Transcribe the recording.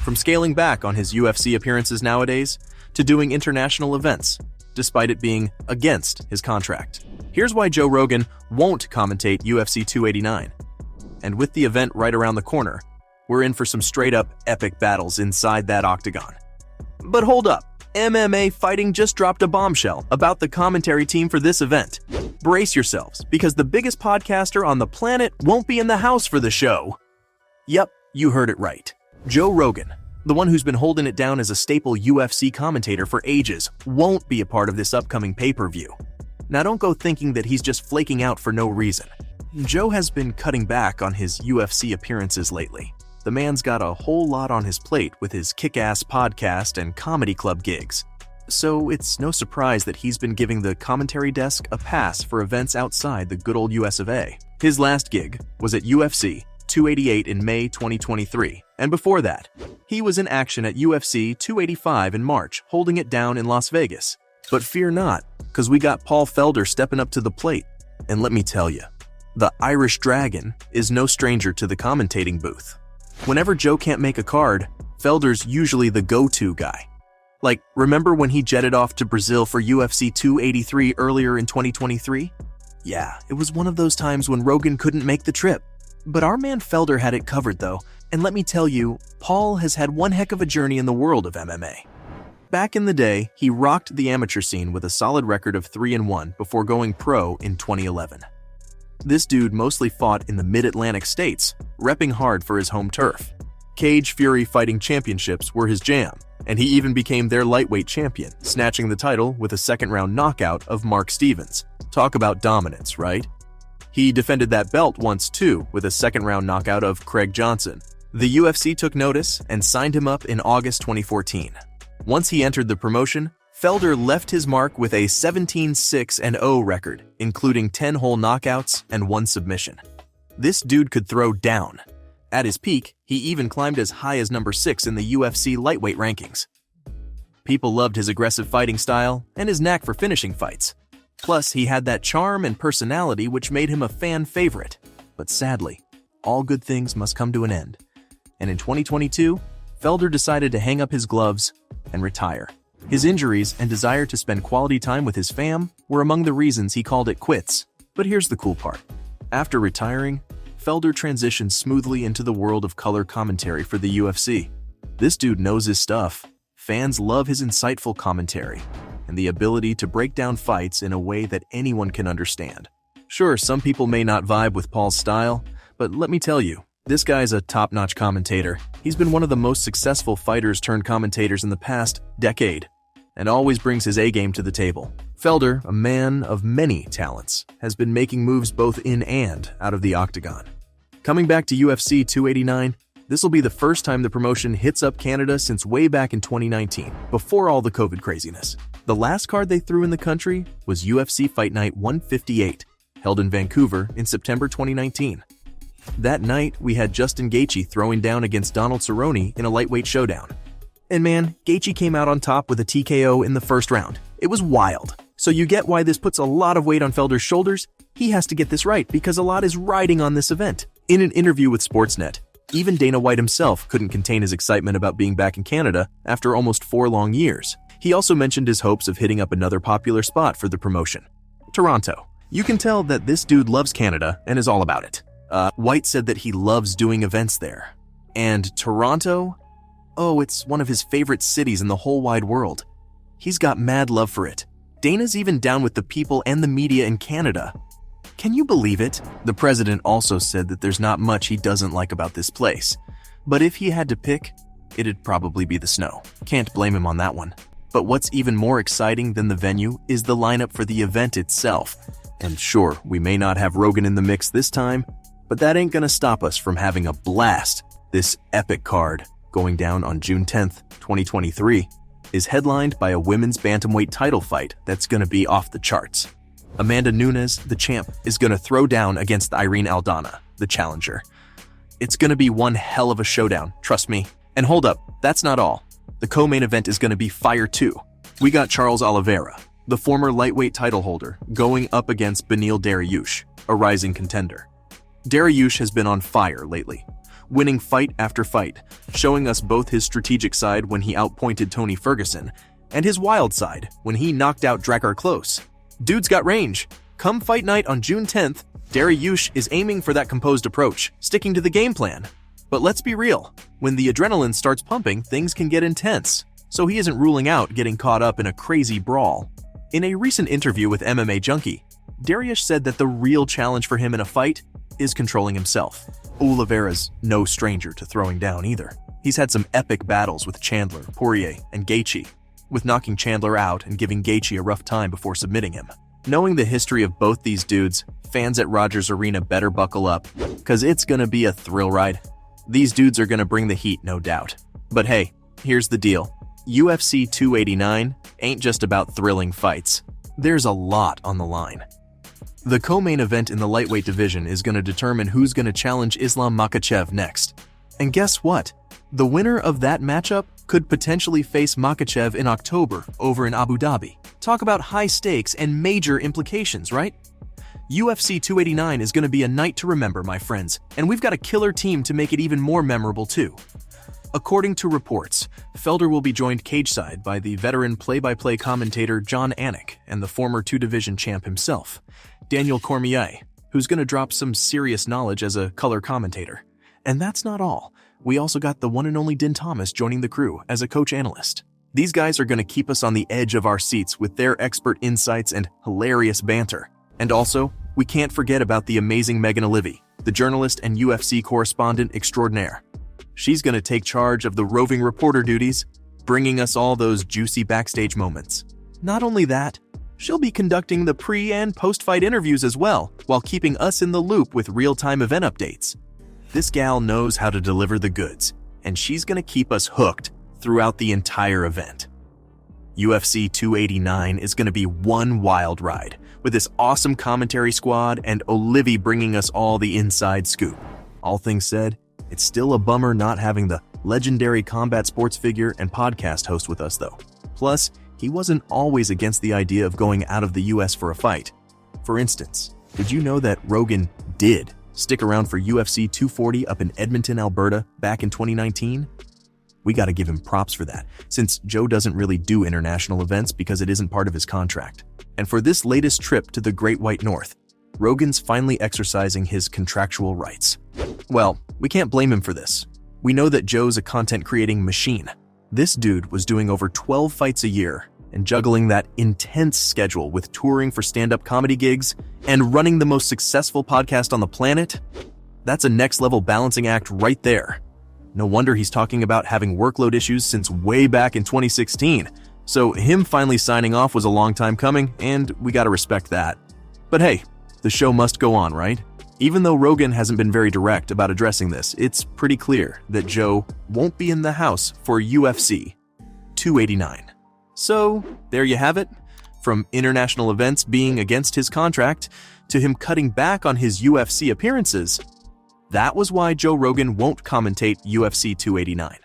from scaling back on his UFC appearances nowadays to doing international events, despite it being against his contract. Here's why Joe Rogan won't commentate UFC 289. And with the event right around the corner, we're in for some straight-up epic battles inside that octagon. But hold up, MMA Fighting just dropped a bombshell about the commentary team for this event. Brace yourselves, because the biggest podcaster on the planet won't be in the house for the show. Yep, you heard it right. Joe Rogan, the one who's been holding it down as a staple UFC commentator for ages, won't be a part of this upcoming pay-per-view. Now don't go thinking that he's just flaking out for no reason. Joe has been cutting back on his UFC appearances lately. The man's got a whole lot on his plate with his kick-ass podcast and comedy club gigs. So it's no surprise that he's been giving the commentary desk a pass for events outside the good old US of A. His last gig was at UFC 288 in May 2023, and before that, he was in action at UFC 285 in March, holding it down in Las Vegas. But fear not, because we got Paul Felder stepping up to the plate. And let me tell you, the Irish Dragon is no stranger to the commentating booth. Whenever Joe can't make a card, Felder's usually the go-to guy. Like, remember when he jetted off to Brazil for UFC 283 earlier in 2023? Yeah, it was one of those times when Rogan couldn't make the trip. But our man Felder had it covered though, and let me tell you, Paul has had one heck of a journey in the world of MMA. Back in the day, he rocked the amateur scene with a solid record of 3-1 before going pro in 2011. This dude mostly fought in the mid-Atlantic states, repping hard for his home turf. Cage Fury Fighting Championships were his jam, and he even became their lightweight champion, snatching the title with a second-round knockout of Mark Stevens. Talk about dominance, right? He defended that belt once too, with a second-round knockout of Craig Johnson. The UFC took notice and signed him up in August 2014. Once he entered the promotion, Felder left his mark with a 17-6-0 record, including 10 whole knockouts and 1 submission. This dude could throw down. At his peak, he even climbed as high as number 6 in the UFC lightweight rankings. People loved his aggressive fighting style and his knack for finishing fights. Plus, he had that charm and personality which made him a fan favorite. But sadly, all good things must come to an end. And in 2022, Felder decided to hang up his gloves and retire. His injuries and desire to spend quality time with his fam were among the reasons he called it quits. But here's the cool part. After retiring, Felder transitioned smoothly into the world of color commentary for the UFC. This dude knows his stuff. Fans love his insightful commentary and the ability to break down fights in a way that anyone can understand. Sure, some people may not vibe with Paul's style, but let me tell you, this guy's a top-notch commentator. He's been one of the most successful fighters turned commentators in the past decade, and always brings his A-game to the table. Felder, a man of many talents, has been making moves both in and out of the octagon. Coming back to UFC 289, this will be the first time the promotion hits up Canada since way back in 2019, before all the COVID craziness. The last card they threw in the country was UFC Fight Night 158, held in Vancouver in September 2019. That night, we had Justin Gaethje throwing down against Donald Cerrone in a lightweight showdown. And man, Gaethje came out on top with a TKO in the first round. It was wild. So you get why this puts a lot of weight on Felder's shoulders. He has to get this right because a lot is riding on this event. In an interview with Sportsnet, even Dana White himself couldn't contain his excitement about being back in Canada after almost 4 long years. He also mentioned his hopes of hitting up another popular spot for the promotion, Toronto. You can tell that this dude loves Canada and is all about it. White said that he loves doing events there. And Toronto? Oh, it's one of his favorite cities in the whole wide world. He's got mad love for it. Dana's even down with the people and the media in Canada. Can you believe it? The president also said that there's not much he doesn't like about this place. But if he had to pick, it'd probably be the snow. Can't blame him on that one. But what's even more exciting than the venue is the lineup for the event itself. And sure, we may not have Rogan in the mix this time, but that ain't gonna stop us from having a blast. This epic card, going down on June 10th, 2023, is headlined by a women's bantamweight title fight that's gonna be off the charts. Amanda Nunes, the champ, is gonna throw down against Irene Aldana, the challenger. It's gonna be one hell of a showdown, trust me. And hold up, that's not all. The co-main event is gonna be fire too. We got Charles Oliveira, the former lightweight title holder, going up against Beneil Dariush, a rising contender. Dariush has been on fire lately, winning fight after fight, showing us both his strategic side when he outpointed Tony Ferguson, and his wild side when he knocked out Drakkar Klose. Dude's got range. Come fight night on June 10th, Dariush is aiming for that composed approach, sticking to the game plan. But let's be real, when the adrenaline starts pumping, things can get intense, so he isn't ruling out getting caught up in a crazy brawl. In a recent interview with MMA Junkie, Dariush said that the real challenge for him in a fight is controlling himself. Oliveira's no stranger to throwing down either. He's had some epic battles with Chandler, Poirier, and Gaethje, with knocking Chandler out and giving Gaethje a rough time before submitting him. Knowing the history of both these dudes, fans at Rogers Arena better buckle up, cause it's gonna be a thrill ride. These dudes are gonna bring the heat, no doubt. But hey, here's the deal. UFC 289 ain't just about thrilling fights. There's a lot on the line. The co-main event in the lightweight division is going to determine who's going to challenge Islam Makhachev next. And guess what? The winner of that matchup could potentially face Makhachev in October over in Abu Dhabi. Talk about high stakes and major implications, right? UFC 289 is going to be a night to remember, my friends, and we've got a killer team to make it even more memorable too. According to reports, Felder will be joined cageside by the veteran play-by-play commentator John Anik and the former two-division champ himself, Daniel Cormier, who's going to drop some serious knowledge as a color commentator. And that's not all. We also got the one and only Din Thomas joining the crew as a coach analyst. These guys are going to keep us on the edge of our seats with their expert insights and hilarious banter. And also, we can't forget about the amazing Megan Olivi, the journalist and UFC correspondent extraordinaire. She's going to take charge of the roving reporter duties, bringing us all those juicy backstage moments. Not only that, she'll be conducting the pre- and post-fight interviews as well, while keeping us in the loop with real-time event updates. This gal knows how to deliver the goods, and she's going to keep us hooked throughout the entire event. UFC 289 is going to be one wild ride, with this awesome commentary squad and Olivi bringing us all the inside scoop. All things said, it's still a bummer not having the legendary combat sports figure and podcast host with us though. Plus, he wasn't always against the idea of going out of the US for a fight. For instance, did you know that Rogan did stick around for UFC 240 up in Edmonton, Alberta back in 2019? We gotta give him props for that, since Joe doesn't really do international events because it isn't part of his contract. And for this latest trip to the Great White North, Rogan's finally exercising his contractual rights. Well, we can't blame him for this. We know that Joe's a content-creating machine. This dude was doing over 12 fights a year and juggling that intense schedule with touring for stand-up comedy gigs and running the most successful podcast on the planet. That's a next-level balancing act right there. No wonder he's talking about having workload issues since way back in 2016. So him finally signing off was a long time coming, and we gotta respect that. But hey, the show must go on, right? Even though Rogan hasn't been very direct about addressing this, it's pretty clear that Joe won't be in the house for UFC 289. So, there you have it. From international events being against his contract, to him cutting back on his UFC appearances, that was why Joe Rogan won't commentate UFC 289.